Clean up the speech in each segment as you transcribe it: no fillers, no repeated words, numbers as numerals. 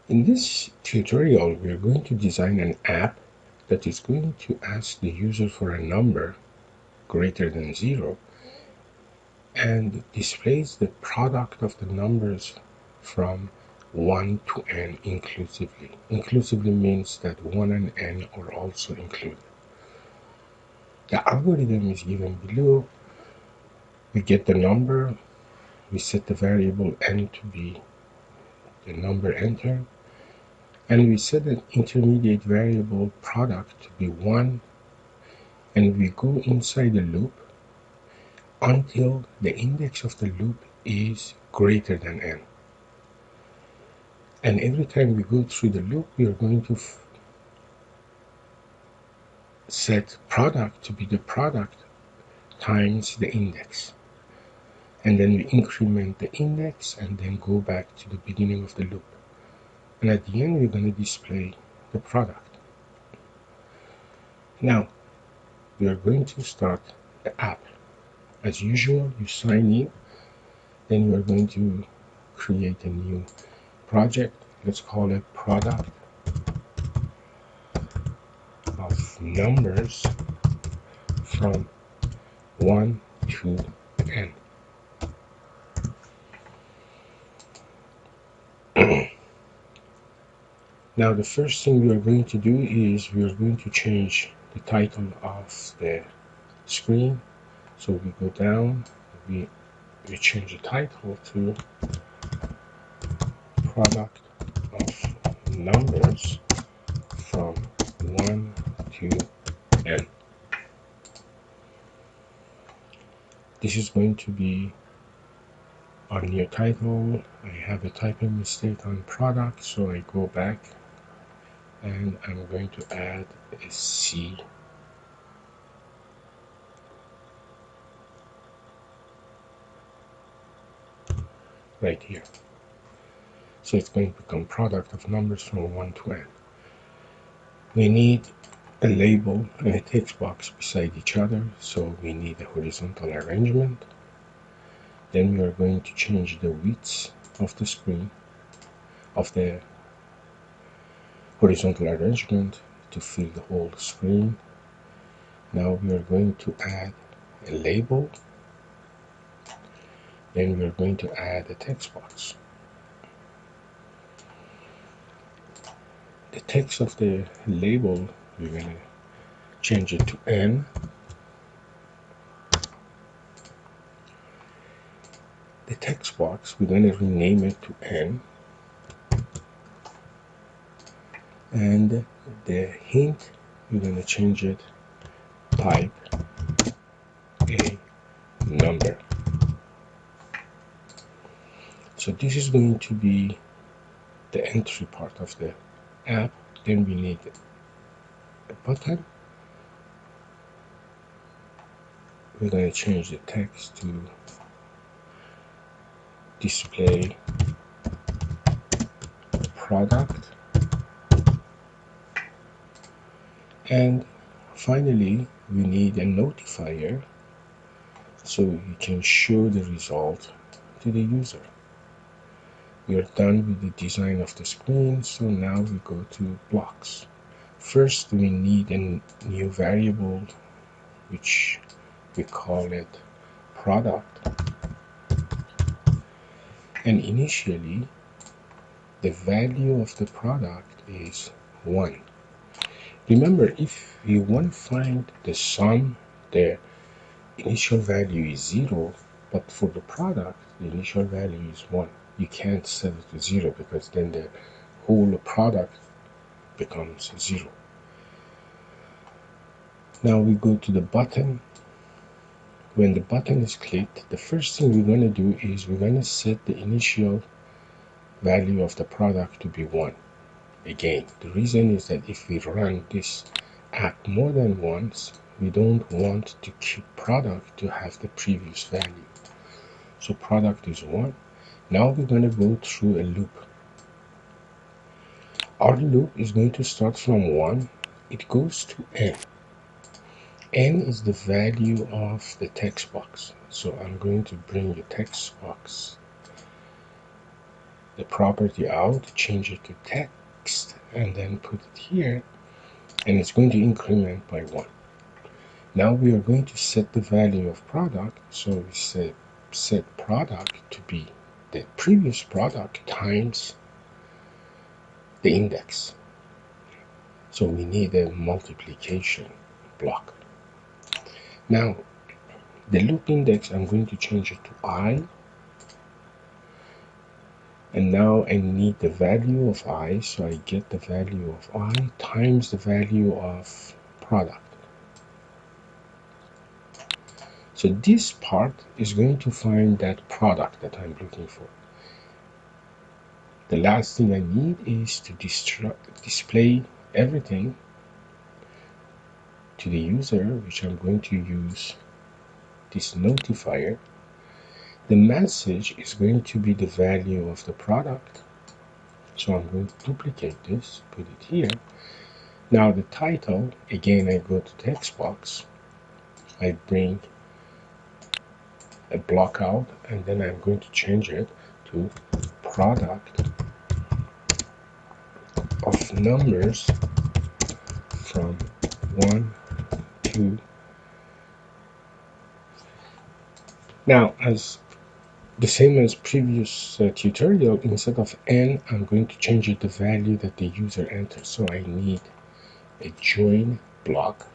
In this tutorial, we are going to design an app that is going to ask the user for a number greater than 0 and displays the product of the numbers from 1 to n inclusively. Inclusively means that 1 and n are also included. The algorithm is given below. We get the number, we set the variable n to be the number entered, and we set an intermediate variable product to be 1, and we go inside the loop until the index of the loop is greater than n. And every time we go through the loop, we are going to set product to be the product times the index. And then we increment the index and then go back to the beginning of the loop. And at the end, we're going to display the product. Now, we are going to start the app. As usual, you sign in, then you are going to create a new project. Let's call it product of numbers from 1 to n. Now the first thing we are going to do is we are going to change the title of the screen. So we go down, we change the title to product of numbers from 1 to n. This is going to be our new title. I have a typing mistake on product, so I go back and I'm going to add a C right here. So it's going to become product of numbers from 1 to n. We need a label and a text box beside each other, so we need a horizontal arrangement. Then we are going to change the width of the screen, of the horizontal arrangement, to fill the whole screen. Now we are going to add a label. Then we are going to add a text box. The text of the label, we're going to change it to n. The text box, we're going to rename it to n. And the hint, we're going to change it type a number. So this is going to be the entry part of the app. Then we need a button. We're going to change the text to display product. And finally, we need a notifier so we can show the result to the user. We are done with the design of the screen, so now we go to blocks. First, we need a new variable, which we call it product. And initially, the value of the product is 1. Remember, if you want to find the sum, the initial value is 0, but for the product, the initial value is 1. You can't set it to 0 because then the whole product becomes 0. Now we go to the button. When the button is clicked, the first thing we're going to do is we're going to set the initial value of the product to be 1. Again, the reason is that if we run this app more than once, we don't want to keep product to have the previous value. So product is 1. Now we're going to go through a loop. Our loop is going to start from 1. It goes to n. N is the value of the text box. So I'm going to bring the text box the property out, change it to text, and then put it here, and it's going to increment by 1. Now we are going to set the value of product, so we set product to be the previous product times the index. So we need a multiplication block. Now the loop index, I'm going to change it to I, and now I need the value of I, so I get the value of I times the value of product. So this part is going to find that product that I'm looking for. The last thing I need is to display everything to the user, which I'm going to use this notifier. The message is going to be the value of the product. So I'm going to duplicate this, put it here. Now the title, again, I go to text box, I bring a block out, and then I'm going to change it to product of numbers from 1 to. Now, as the same as previous tutorial, instead of n, I'm going to change it the value that the user enters. So I need a join block.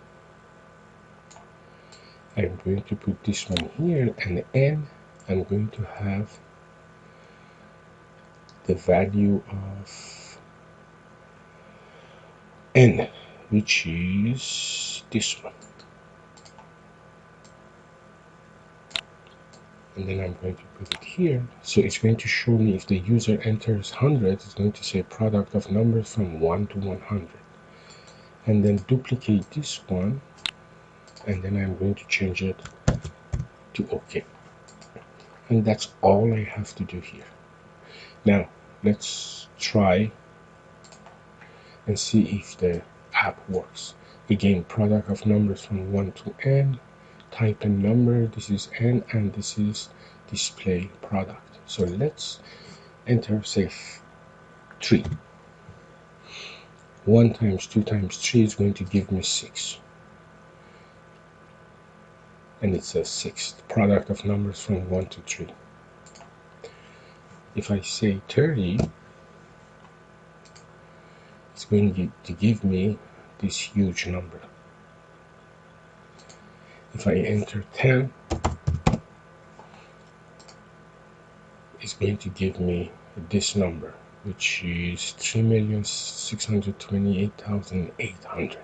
I'm going to put this one here, and n, I'm going to have the value of n, which is this one. And then I'm going to put it here. So it's going to show me if the user enters 100, it's going to say product of numbers from 1 to 100. And then duplicate this one, and then I'm going to change it to OK. And that's all I have to do here. Now let's try and see if the app works. Again, product of numbers from 1 to n, type a number, this is n, and this is display product. So let's enter, say, 3. 1 times 2 times 3 is going to give me 6. And it says 6, the product of numbers from 1 to 3. If I say 30, it's going to give me this huge number. If I enter 10, it's going to give me this number, which is 3,628,800.